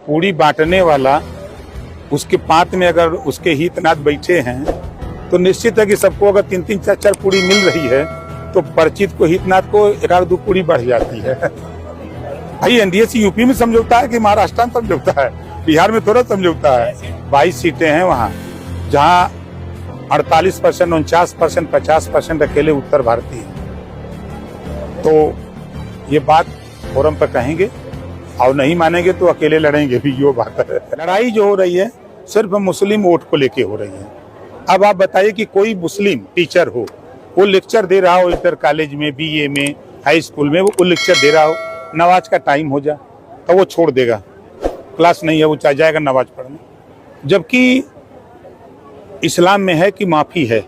पूरी बांटने वाला उसके पात में अगर उसके हितनाथ बैठे हैं तो निश्चित है कि सबको अगर 3-3 4-4 पूरी मिल रही है तो परिचित को हितनाथ को 1-2 पूरी बढ़ जाती है। भाई एनडीए से यूपी में समझौता है कि महाराष्ट्र में समझौता है, बिहार में थोड़ा समझौता है। 22 सीटें हैं वहाँ, जहाँ 48%, 49%, 50% अकेले उत्तर भारतीय हैं। तो ये बात फोरम पर कहेंगे और नहीं मानेंगे तो अकेले लड़ेंगे भी, यो बात है। लड़ाई जो हो रही है सिर्फ मुस्लिम वोट को लेके हो रही है। अब आप बताइए कि कोई मुस्लिम टीचर हो, वो लेक्चर दे रहा हो इंटर कॉलेज में, बीए में, हाई स्कूल में, वो लेक्चर दे रहा हो, नमाज का टाइम हो जा तो वो छोड़ देगा, क्लास नहीं है, वो चाहे जाएगा नमाज पढ़ने। जबकि इस्लाम में है कि माफ़ी है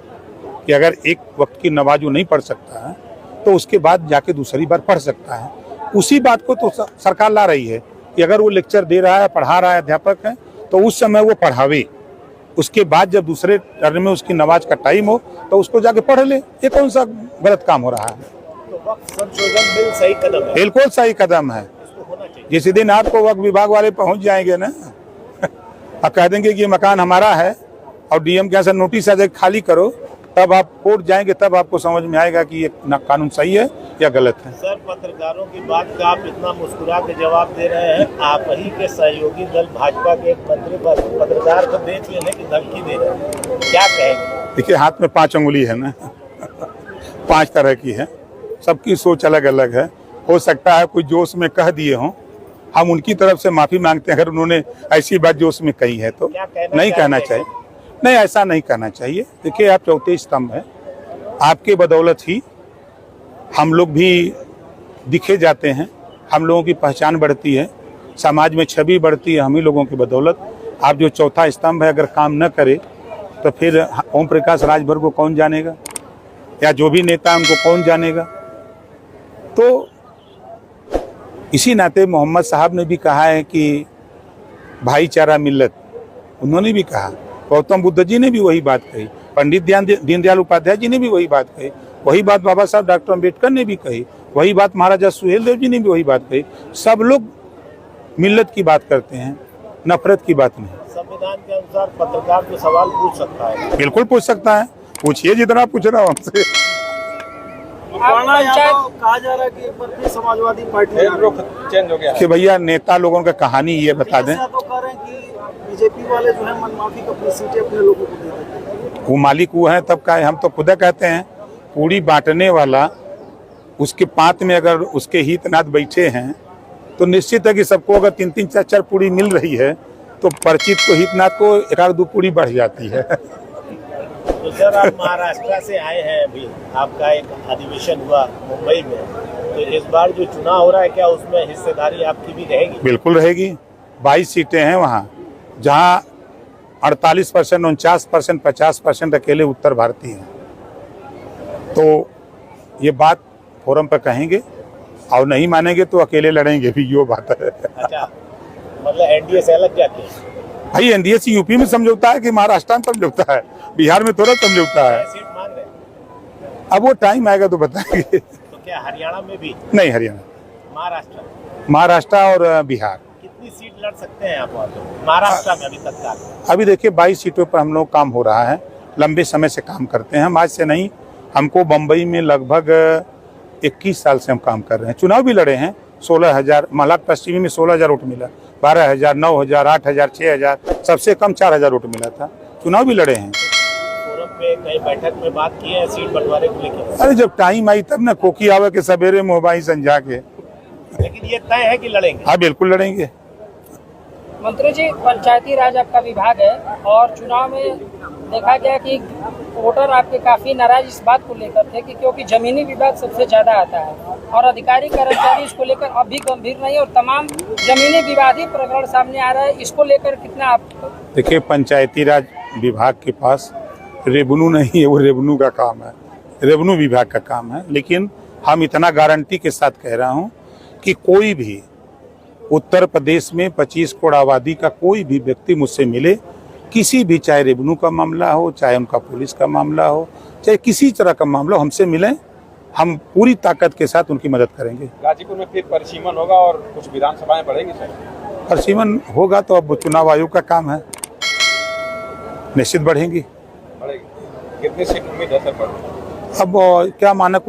कि अगर एक वक्त की नमाज वो नहीं पढ़ सकता है तो उसके बाद जाके दूसरी बार पढ़ सकता है। उसी बात को तो सरकार ला रही है कि अगर वो लेक्चर दे रहा है, पढ़ा रहा है, अध्यापक है, तो उस समय वो पढ़ावे, उसके बाद जब दूसरे टर्न में उसकी नमाज का टाइम हो तो उसको जाके पढ़ ले। ये कौन सा गलत काम हो रहा है? तो वक्त संशोधन बिल सही कदम है, बिल्कुल सही कदम है। जिस दिन आपको वक्त विभाग वाले पहुंच जाएंगे ना आप कह देंगे कि ये मकान हमारा है और डीएम के यहाँ से नोटिस आ जाए खाली करो, तब आप कोर्ट जाएंगे, तब आपको समझ में आएगा कि ये कानून सही है या गलत है। सर, पत्रकारों की बात का आप इतना मुस्कुरा के जवाब दे रहे हैं। आप ही के सहयोगी दल भाजपा के एक मंत्री पत्रकार को देख लेने की धमकी दे रहे हैं, क्या कहेंगे? देखिए, हाथ में 5 अंगुली है ना 5 तरह की है, सबकी सोच अलग अलग है। हो सकता है कोई जोश में कह दिए हों, हम उनकी तरफ से माफी मांगते हैं अगर उन्होंने ऐसी बात जोश में कही है तो। नहीं कहना चाहिए, नहीं ऐसा नहीं कहना चाहिए। देखिए, आप चौथे स्तंभ है, आपके बदौलत ही हम लोग भी दिखे जाते हैं, हम लोगों की पहचान बढ़ती है, समाज में छवि बढ़ती है, हम ही लोगों की बदौलत। आप जो चौथा स्तंभ है अगर काम न करे तो फिर ओम प्रकाश राजभर को कौन जानेगा, या जो भी नेता उनको कौन जानेगा। तो इसी नाते मोहम्मद साहब ने भी कहा है कि भाईचारा मिल्लत, उन्होंने भी कहा, गौतम बुद्ध जी ने भी वही बात कही, पंडित दीनदयाल उपाध्याय जी ने भी वही बात कही, वही बात बाबा साहब डॉक्टर अम्बेडकर ने भी कही, वही बात महाराजा सुहेलदेव जी ने भी वही बात कही। सब लोग मिल्लत की बात करते हैं, नफरत की बात नहीं। संविधान के अनुसार पत्रकार जो सवाल पूछ सकता है, बिल्कुल पूछ सकता है, पूछिए जितना पूछ रहा हूँ हमसे। कहा जा रहा है कि एक बार फिर समाजवादी पार्टी चेंज हो गया कि भैया नेता लोगों का कहानी ये बता दें। तो कह रहे हैं कि बीजेपी वाले जो है मनमाफी का अपनी सीटें अपने लोगों को दे देते हैं। वो मालिक वो है तब का है, हम तो खुद कहते हैं पूरी बांटने वाला उसके पात में अगर उसके हितनाथ बैठे हैं तो निश्चित है कि सबको अगर 3-3 4-4 पूरी मिल रही है तो परिचित को हितनाथ को 1-2 पूरी बढ़ जाती है। तो सर, आप महाराष्ट्र से आए हैं, अभी आपका एक अधिवेशन हुआ मुंबई में, तो इस बार जो चुनाव हो रहा है क्या उसमें हिस्सेदारी आपकी भी रहेगी? बिल्कुल रहेगी। 22 सीटें हैं वहाँ, जहाँ 48%, 49%, 50% अकेले उत्तर भारतीय हैं। तो ये बात फोरम पर कहेंगे और नहीं मानेंगे तो अकेले लड़ेंगे भी, यो बात है। अच्छा, मतलब एनडीए से अलग जाते हैं? भाई एनडीए से यूपी में समझौता है कि महाराष्ट्र में समझौता है, बिहार में थोड़ा समझौता है। सीट मांग रहे हैं? अब वो टाइम आएगा तो बताएंगे। तो क्या हरियाणा में भी? नहीं, हरियाणा, महाराष्ट्र और बिहार। कितनी सीट लड़ सकते हैं आप वहाँ पे महाराष्ट्र में अभी तत्काल? अभी देखिए 22 सीटों पर हम लोग काम हो रहा है, लंबे समय से काम करते हैं हम, आज से नहीं। हमको बम्बई में लगभग 21 साल से हम काम कर रहे हैं, चुनाव भी लड़े हैं। 16,000 मलाक पश्चिमी में 16,000 वोट मिला, 12,000, 9,000, 8,000, 6,000, सबसे कम 4,000 वोट मिला था। चुनाव भी लड़े हैं। फोरम पे कई बैठक में बात की है सीट बंटवारे को लेकर? अरे जब टाइम आई तब ना, कोकी आवे के सवेरे मोबाइल संझा के। लेकिन ये तय है कि लड़ेंगे? हाँ, बिल्कुल लड़ेंगे। मंत्री जी, पंचायती राज आपका विभाग है और चुनाव में देखा गया कि वोटर आपके काफी नाराज इस बात को लेकर थे कि क्योंकि जमीनी विवाद सबसे ज्यादा आता है और अधिकारी कर्मचारी इसको लेकर अभी गंभीर नहीं, और तमाम जमीनी विवादी प्रकरण सामने आ रहा है, इसको लेकर कितना आप? देखिए, पंचायती राज विभाग के पास रेवेन्यू नहीं है, वो रेवेन्यू का काम है, रेवेन्यू विभाग का काम है। लेकिन हम इतना गारंटी के साथ कह रहा हूँ कि कोई भी उत्तर प्रदेश में 25 करोड़ आबादी का कोई भी व्यक्ति मुझसे मिले, किसी भी, चाहे रेवेन्यू का मामला हो, चाहे उनका पुलिस का मामला हो, चाहे किसी तरह का मामला, हमसे मिले, हम पूरी ताकत के साथ उनकी मदद करेंगे। गाजीपुर में फिर परिसीमन होगा और कुछ विधानसभाएं बढ़ेंगी सर? परसीमन होगा तो अब चुनाव आयोग का काम है, निश्चित बढ़ेंगी। कितनी सीट उम्मीद है सर? अब क्या मानक